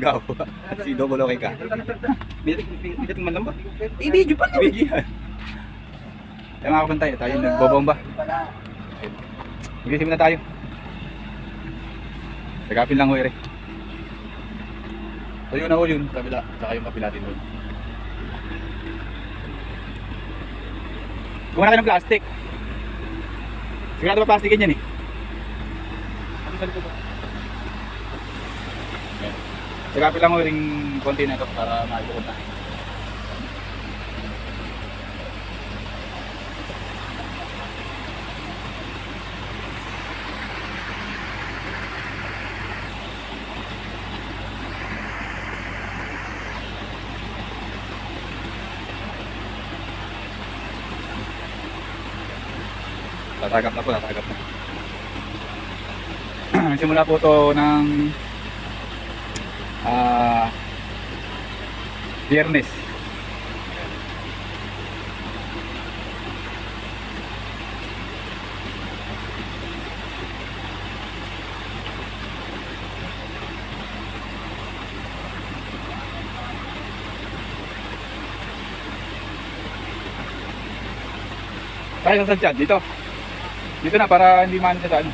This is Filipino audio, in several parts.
Gapo. Si Double okay ka. Bigat man lang ba? Video pa lang. Video. Kaya mga kapantay, tayo nagbobomba. Mag-isip na tayo. Sagapin lang ho, ere. So yun na ho yun, kabila. Saka yung kapila din doon. Kung wala ka ng plastic. Sigurado pa plastikin yan eh. Sagapin lang ho yung konti na ito para maipukod na. Tatagap na po, tatagap na. Simula po ito ng Biyernes. Tayo sa chat dito. Dito na para hindi man sa ano.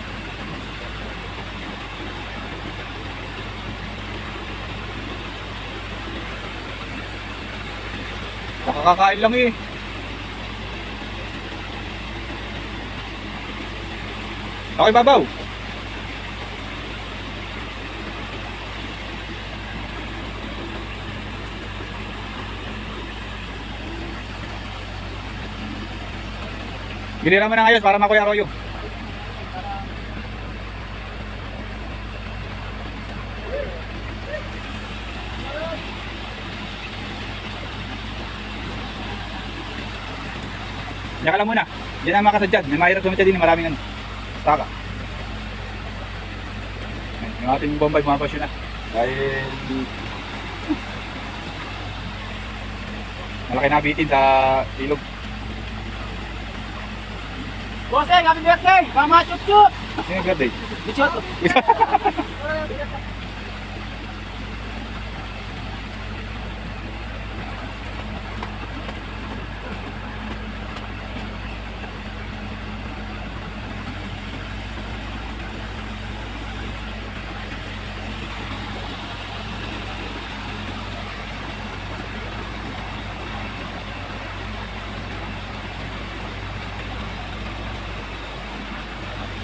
Nakakakain lang eh. Okay, babaw. Giliran mo na ngayos para makuya Arroyo. Diyan ka lang muna. Diyan na makasadyad. May mahirap sumitya din. Maraming ano. Staka. Yung ating bombay pumapasyon na. Dahil malaki nabitin sa ilog. Bossing, happy birthday! Mama, chup-chup! Sino yung birthday? Bichot!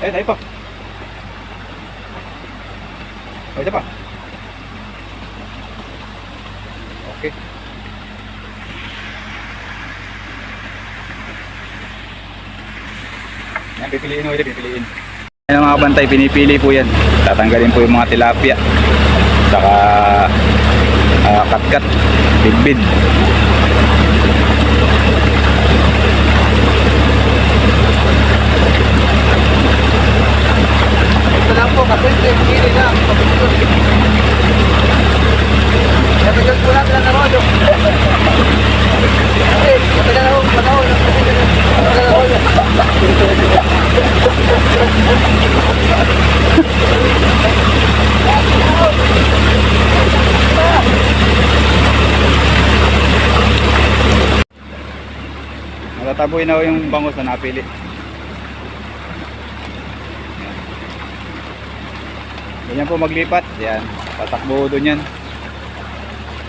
Tayo pa. Tayo pa. Okay. Yan, pipiliin mo, pipiliin. Ayan mga bantay, pinipili po yan. Tatanggalin po yung mga tilapia. Saka katkat, bidbid. Ito lang po, kapit, hindi na. Napigas po natin ang Arroyo. Okay, matagal na ho, panahon. Matagal na ho. Natataboy na ho yung bangos na napili. Ganyan po maglipat. Yan. Tatakbo doon yan.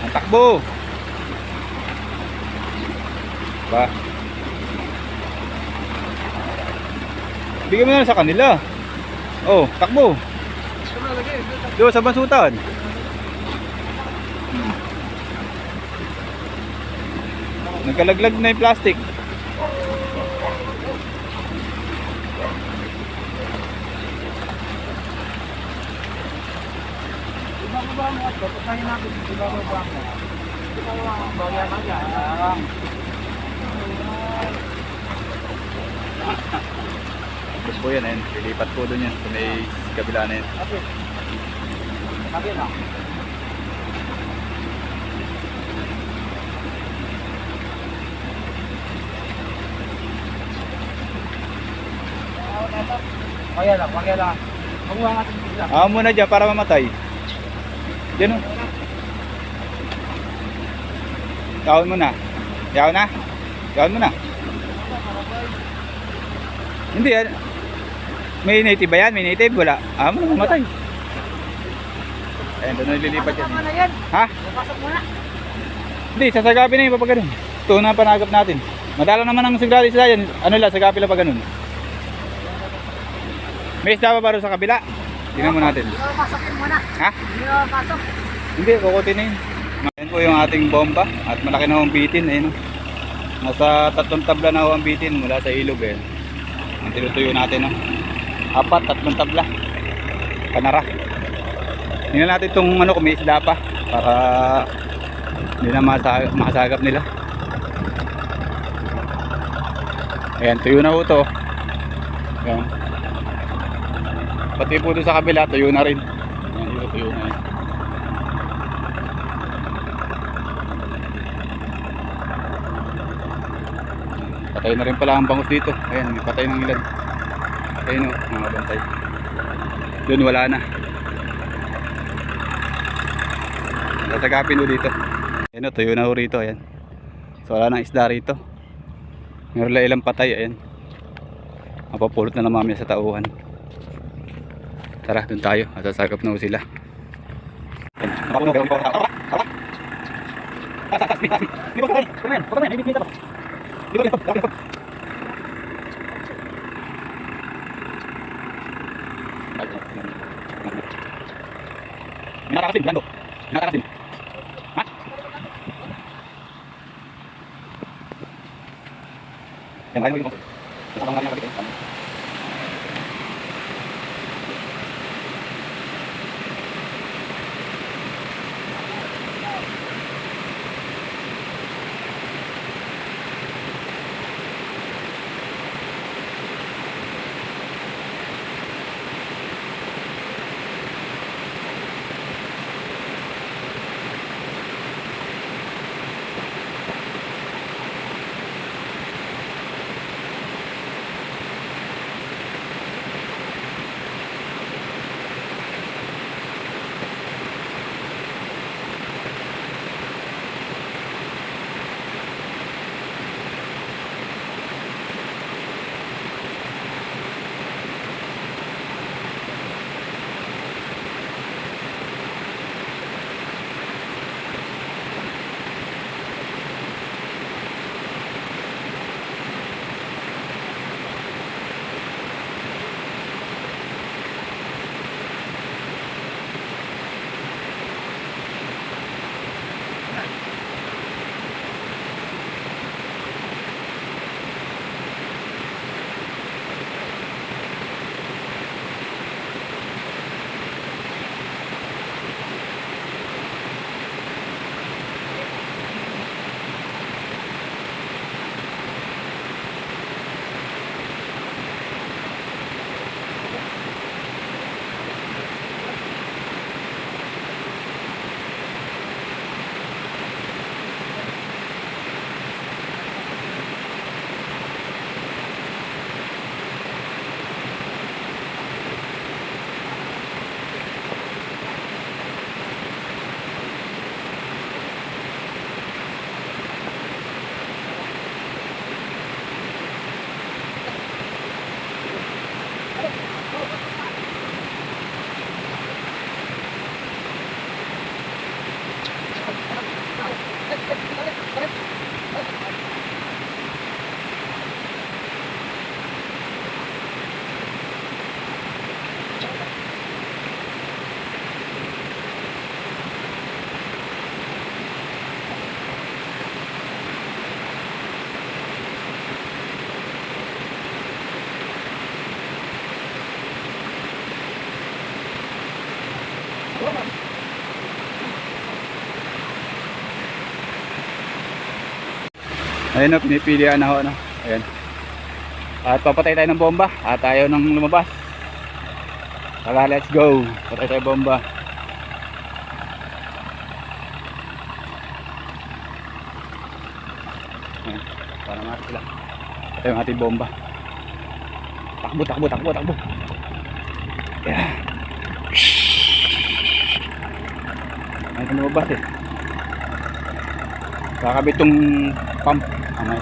Ang takbo. Ba? Bigyan mo na sa kanila. Oh, takbo. Doon sa basutan. Nagkalaglag na yung plastic. Tapos po yan, lilipat po doon yan sa may kabila na yan. Kaya lang. Kumuha nga ating bigla. Muna dyan para mamatay. Dyan o. Yawon mo na. Yawon na? Yawon mo na. Hindi yan. May native ba yan? May native? Wala. Mamatay. Ayan, doon nililipat yan. Pasok mo na yan. Ha? Pasok mo na. Hindi, sasagapin na yung pag ganun. Ito na panagap natin. Madala naman ang sigrado isda yan. Ano lang, sagapin lang pag ganun. May isda pa ba rin sa kabila? Tingnan mo natin. Hindi mo pasokin mo na. Ha? Hindi mo pasok. Hindi, kukutin na yun. Ayan po yung ating bomba. At malaki na ho ang bitin. Ayan, oh. Nasa 3 tabla na ho ang bitin mula sa ilog. Ayan. Ang tinutuyo natin. Oh. 3 tabla. Panara. Tingnan natin itong ano, kung may isda pa. Para hindi na makasagap nila. Ayan, tuyo na ho to. Ayan. Pati po doon sa kabila, tuyo na rin. Ayan, dito tuyo na yan. Patay na rin pala ang bangus dito. Ayan, may patay ng ilan. Ayan o, mga bantay. Doon wala na. Sasagapin o dito. Ayan o, tuyo na ho rito. Ayan. So wala nang isda rito. Meron lang ilang patay. Ayan. Mapapulot na lang mamaya sa tauhan. Tara, dun tayo. Sasagap na ho sila. Nakakasin, blando. Nakakasin. Ha? Yan, kaya mo yung kasama nga niya kapit. Ayun o, pinipilian na ho, ano. Ayan. At papatay tayo ng bomba. At ayaw nang lumabas. Tara, let's go. Patay tayo bomba. Ayan. Para natin sila. Patay yung ating bomba. Takbo, takbo, takbo, takbo. Ayan. Ayaw lumabas eh. kakabit yung pump. Amay.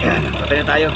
Ayan, patay na tayo.